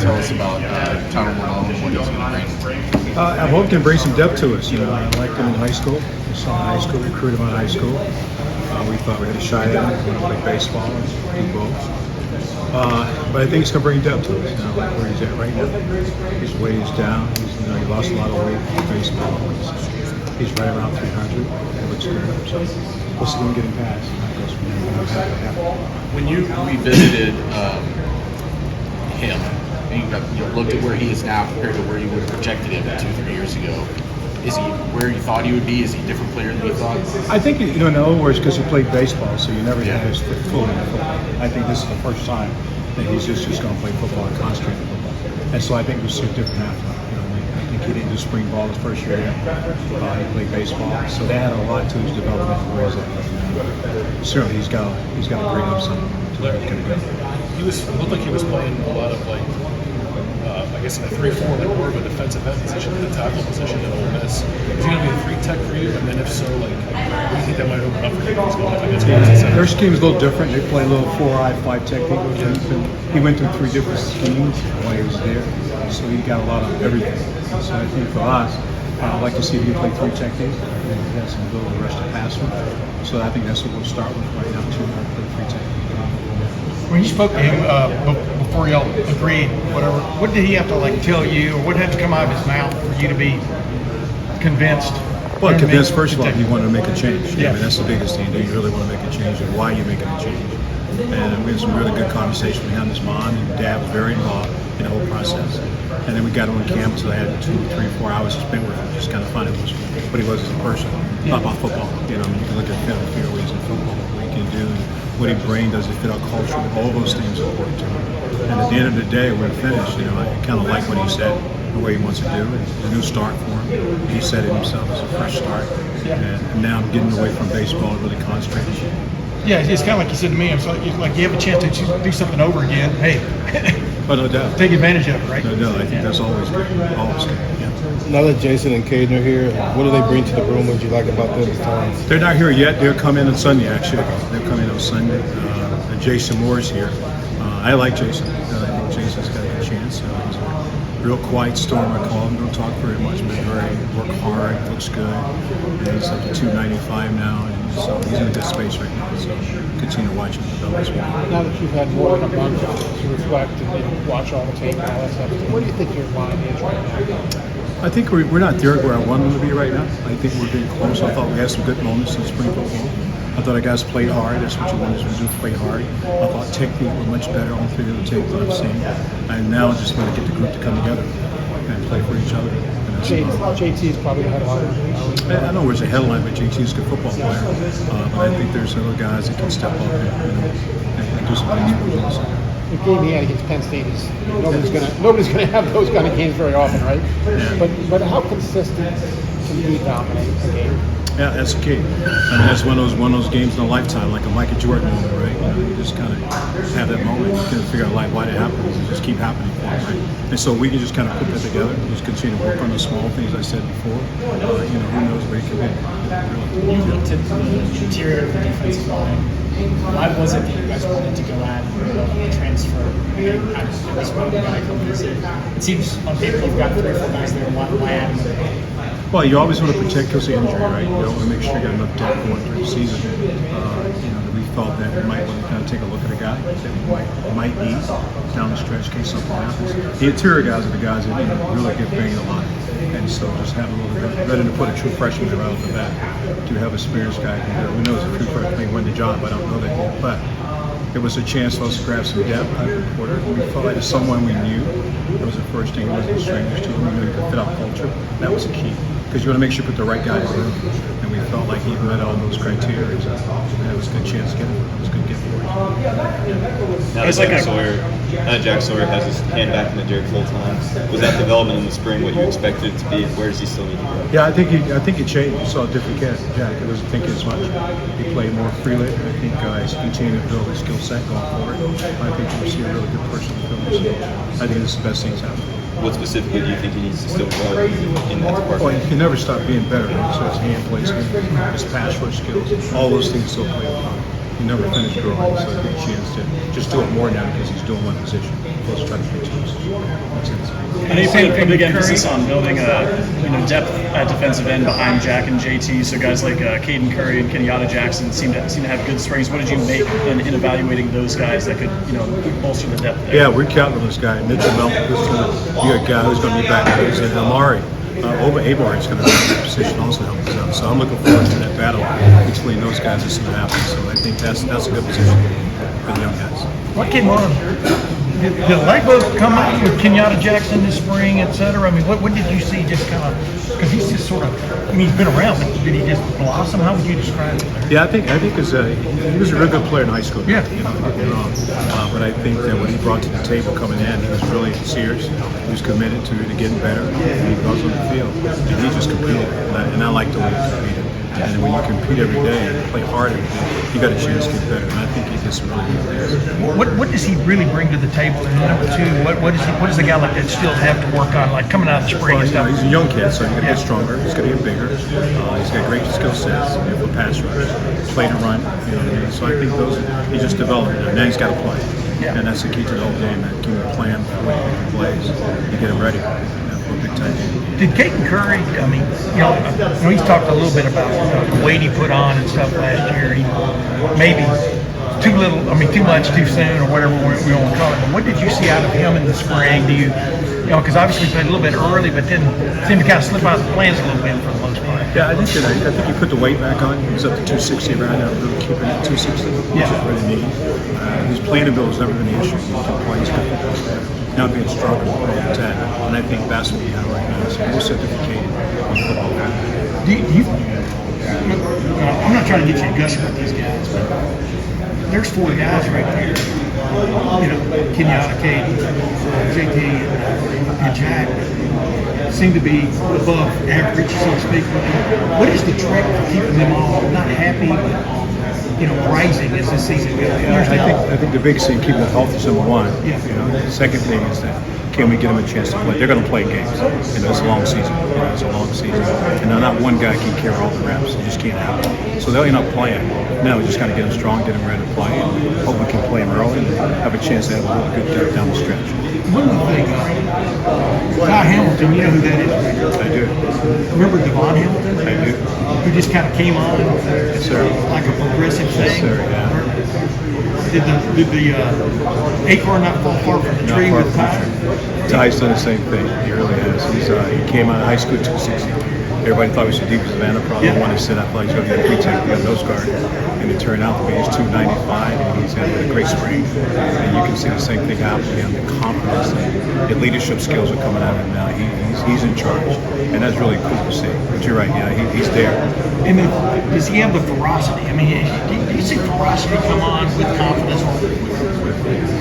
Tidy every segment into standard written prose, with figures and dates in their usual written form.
tell us about Tyler Malone and what he's going to bring? I hope he can bring some depth to us. I liked him in high school. We saw him in high school, recruited him out of high school. We thought we had a shot at him. We play baseball and do both. But I think he's going to bring depth to us. I like where he's at right now. His weight is down. He lost a lot of weight in baseball. He's right around 300. It looks good. So we'll see him getting past. When you revisited him, and you looked at where he is now compared to where you would have projected him 2-3 years ago, is he where you thought he would be? Is he a different player than you thought? I think, in other words, because he played baseball, so you never had his foot fully in football. I think this is the first time that he's just going to play football and concentrate on football. And so I think we'll see a different athlete. I think he didn't do spring ball his first year there. He played baseball, so that had a lot to his development. Whereas certainly he's got a great upside to where he's going to go. Looked like he was playing a lot of I guess in a 3-4, like more of a defensive end position than a tackle position at Ole Miss. Is he going to be a 3-tech for you? And then if so, what do you think that might open up for you? He's going up against their scheme is a little different. They play a little 4-eye, 5 technique. He went through 3 different schemes while he was there, so he got a lot of everything. So I think for us, I'd like to see if he can play 3 techniques. He has some ability to rush the passer. So I think that's what we'll start with right now, to play 3 techniques. When you spoke to him before y'all agreed, whatever, what did he have to tell you, or what had to come out of his mouth for you to be convinced? Well, convinced, first of all, he wanted to make a change. Yeah. I mean, that's the biggest thing. Do you really want to make a change, and why are you making a change? And we had some really good conversation with him. His mom and dad was very involved in the whole process. And then we got him on campus, so I had 2, 3, 4 hours to spend with him. Just kind of fun. It was what he was as a person, not about football. You can look at film and figure ways in football, what he can do, what he brings, does it fit our culture? All those things are important to him. And at the end of the day, when we're finished, I kind of like what he said, the way he wants to do it. It's a new start for him. He said it himself, it's a fresh start. And now I'm getting away from baseball and really concentrating. Yeah, it's kind of like you said to me. It's like you have a chance to do something over again. Hey, but no doubt, take advantage of it, right? No doubt. I think that's always good. Always good. Yeah. Now that Jason and Caden are here, what do they bring to the room? What do you like about them this time? They're not here yet. They'll come in on Sunday, actually. They'll come in on Sunday. Jason Moore's here. I like Jason. I think Jason's got a good chance. He's a real quiet storm, I call him. Don't talk very much, but work hard, looks good. And he's up to 295 now, and so he's in a good space right now. So continue to watch him develop as well. Now that you've had more than a month to reflect and watch all the tape and all that stuff, what do you think your mind is right now? I think we're not there where I want them to be right now. I think we're getting close. I thought we had some good moments in spring football. I thought our guys played hard. That's what you want us to do, play hard. I thought technique was much better on 3 of the tape that I've seen. And now I just want to get the group to come together and play for each other. JT is probably the headline. I know there's a headline, but JT's a good football player. But I think there's other guys that can step up and do some things for us. The game he had against Penn State is nobody's gonna have those kind of games very often, right? Yeah. But how consistent can he dominate a game? Yeah, that's the key. I mean, that's one of those games in a lifetime, like a Michael Jordan moment, right? You just kind of have that moment. You can figure out why it happens. It just keep happening for us, right? And so we can just kind of put that together. Just continue to work on the small things I said before. Who knows where he can be. When you looked at the interior of the defensive line, why was it that you guys wanted to go at the transfer and have this one guy come visit? It seems on paper you've got 3 or 4 guys there. Why add him? Well, you always want to protect because of injury, right? You want to make sure you got enough depth going through the season. We felt that we might want to kind of take a look at a guy that might ease down the stretch in case something happens. The interior guys are the guys that really get banged a lot. And so just have a little bit, better than to put a true freshman there right off the bat. To have a experienced guy can do it. We know it's a true freshman may win the job, I don't know that yet. But it was a chance for us to grab some depth out of the quarter. We felt like it's someone we knew. That was the first thing. He wasn't strangers to him. We knew he could fit our culture. That was the key. Because you want to make sure you put the right guy in the room. And we felt like he met all those criteria. And it was a good chance to get him. It was a good gift for him. Now that Jack Sawyer has his hand back in the dirt full time, was that development in the spring what you expected it to be? Where does he still need to grow? Yeah, I think it changed. You saw a different cat. Jack, I wasn't thinking as much. He played more freely. I think as he continued to build his skill set going forward, I think you'll see a really good person in the field. So I think this is the best thing's happening. What specifically do you think he needs to still grow in that department? Well, you can never stop being better. Right? So his hand placement, his pass rush skills, all those things still play a part. he never finished growing, so he had a chance to just do it more now because he's doing one position. Let's try to fix it. Makes sense. I know you put a big emphasis on building depth at defensive end behind Jack and JT. So guys like Caden Curry and Kenyatta Jackson seem to have good springs. What did you make in evaluating those guys that could bolster the depth there? Yeah, we're counting on this guy, Mitchell Melton. You got a guy who's going to be back there, and Amari. Abar is going to be in that position also help us out. So I'm looking forward to that battle between those guys that's going to happen. So I think that's a good position for the young guys. What came on? Did Legbo come out with Kenyatta Jackson this spring, et cetera? I mean, what did you see just kind of, because he's just sort of, I mean, he's been around, but did he just blossom? How would you describe it? Yeah, I think he was a real good player in high school. Yeah. Don't get me wrong. But I think that what he brought to the table coming in, he was really serious. He was committed to getting better. And he goes on the field, and he just competed. And I like the way he competed. And when you compete every day and play hard every day, you got a chance to get better. And I think he did some really good things. What does he really bring to the table? And number two, what does a guy like that still have to work on, like coming out of the spring Well, and stuff? he's a young kid, so he's going to get stronger. He's going to get bigger. He's got great skill sets for pass rush, play to run. So I think he just developed it. Now he's got to play. Yeah. And that's the key to the whole game. That can plan for what he plays. You get him ready for a big time game. Did Caden Curry, I mean, he's talked a little bit about the weight he put on and stuff last year. He maybe too much too soon or whatever we want to call it. But what did you see out of him in the spring? Do you because obviously he played a little bit early, but then seemed to kind of slip out of the plans a little bit for the most part. Yeah, I think he put the weight back on. He's up to 260 right now. Really keeping it at 260, which is really neat. His playing ability has never been an issue. He can play. He's good. Now being stronger all the time, and I think that's what we have right now. So more certificated on football. I'm not trying to get you to gush about these guys, but there's four guys right here. Kenyatta, Caden, JT, and Jack seem to be above average, so to speak. What is the trick for keeping them all not happy, but rising as this season goes? I think the biggest thing keeping them healthy is number one. Yeah. The second thing is that can we get them a chance to play? They're going to play games. It's a long season. It's a long season, and not one guy can carry all the reps. It just can't happen. So they'll end up playing. Now we just got to get them strong, get them ready to play, and hope we can play them early and have a chance to have a really good depth down the stretch. One of the things, Ty Hamilton, you know who that is? I do. Remember Devon Hamilton? I do. Who just kind of came on Yes, sir. like a progressive thing? Sir, yeah. Did the acorn not fall far from the Not tree far with from Ty? the tree. Ty's done the same thing. He really has. He came out of high school at 260. Everybody thought he was the deepest man. I probably wanted to sit up like he's going to be a pre-tech, be a nose guard. And it turned out to be he's 295, and he's had a great spring. And you can see the same thing happen to him. The confidence and the leadership skills are coming out of him now. He's in charge. And that's really cool to see. But you're right, yeah, he's there. And then, does he have the ferocity? I mean, do you see ferocity come on with confidence?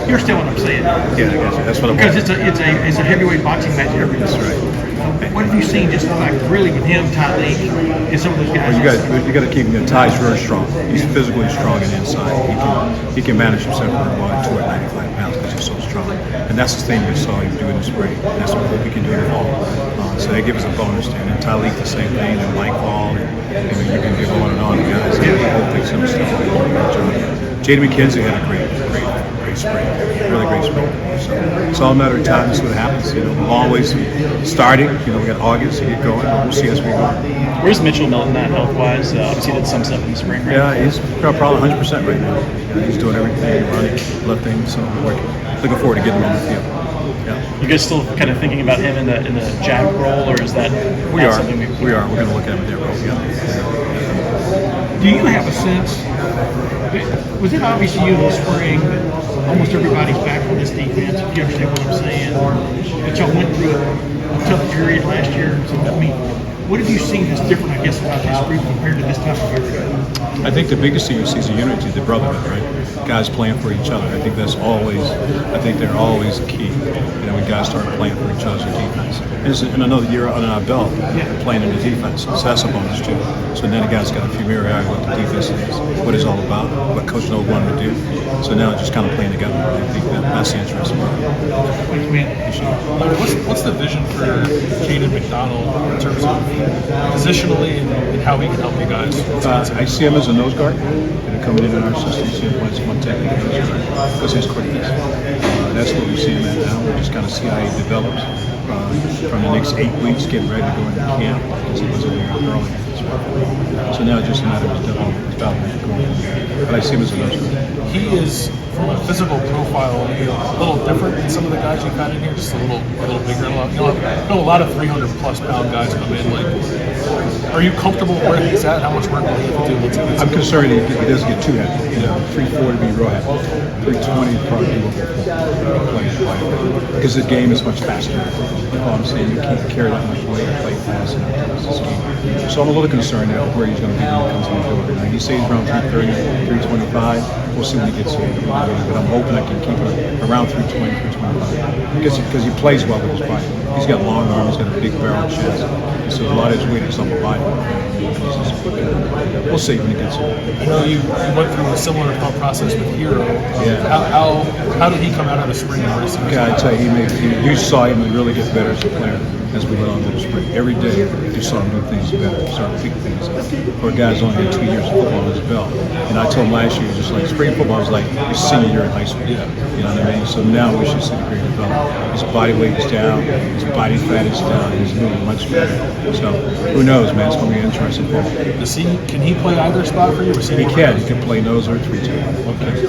You're still what I'm saying. Yeah, I guess that's what I'm Because it's a heavyweight boxing match every That's right. What have you seen just like really with him, Tyleek, and some of those guys? Well, you got to keep him. Ty's very strong. He's physically strong and inside. He can manage himself very well at 295 pounds because he's so strong. And that's the thing we saw him do in the spring. And that's what we can do in the fall. So they give us a bonus there. And Tyleek the same thing. And Mike Hall. And you can give on and on. The guys both take some stuff. Jaden McKenzie had a great spring. Really great spring. So it's all a matter of time. That's what happens. We'll always starting. We got August to get going. We'll see as we go. Where's Mitchell Melton at health-wise? Obviously, he did some stuff in the spring, right? Yeah, he's probably 100% right now. He's doing everything, running, lifting, so we're looking forward to getting him on the field. Yeah. You guys still kind of thinking about him in the Jack role, or is that We not are. something We are. We're going to look at him in their role. Yeah. Do you have a sense? Was it obvious to you in the spring that almost everybody's back on this defense? If you understand what I'm saying, that y'all went through a tough period last year. So I mean, what have you seen that's different, I guess, about this group compared to this time of year ago? I think the biggest thing you see is the unity, the brotherhood, right? Guys playing for each other. I think they're always key. When guys start playing for each other's defense. And another year under our belt, playing in the defense. So that's a bonus too. So then the guys got a familiarity with what the defense is, what it's all about, what Coach knows wanted to do. So now it's just kind of playing together. I think that's the interesting part. What's the vision for Caden McDonald in terms of positionally and how he can help you guys? I see him as a nose guard, and coming in our system, see him as one technique nose guard because his quickness. That's what we see him at now. We just kind of see how he develops from the next 8 weeks, getting ready to go into camp as he was in there early. So now it's just a matter of his development going from there. But I see him as a nose guard. He is, from a physical profile, a little different than some of the guys you've had in here. Just a little bigger. A lot of 300 plus pound guys come in. Like, are you comfortable where he's at? How much work will he have to do? I'm concerned he doesn't get too heavy. 340 to be real heavy. 320 probably doable because the game is much faster. I'm saying you can't carry that much weight or play fast enough. This game. So I'm a little concerned now where he's going to be when he comes in the door. Now, he says around 330, 325. We'll see when he gets here. But I'm hoping I can keep him around 320, 325 because he plays well with his body. He's got long arms, he's got a big barrel chest, so a lot of his weight is on the body. We'll see when he gets here. I know you went through a similar thought process with Hero. Yeah. How did he come out of the spring? Okay, I tell you, you saw him really get better as a player as we went on to the spring. Every day you saw him do things better, start to pick things up. For a guy who's only had 2 years of football on his belt. And I told him last year, just like spring football was like your senior year in high school. Yeah. You know what I mean? So now we should see the great development. His body weight is down, his body fat is down, he's moving much better. So who knows, man? It's going to be interesting. Can he play either spot for you? Or He can play nose or 3-2. Okay.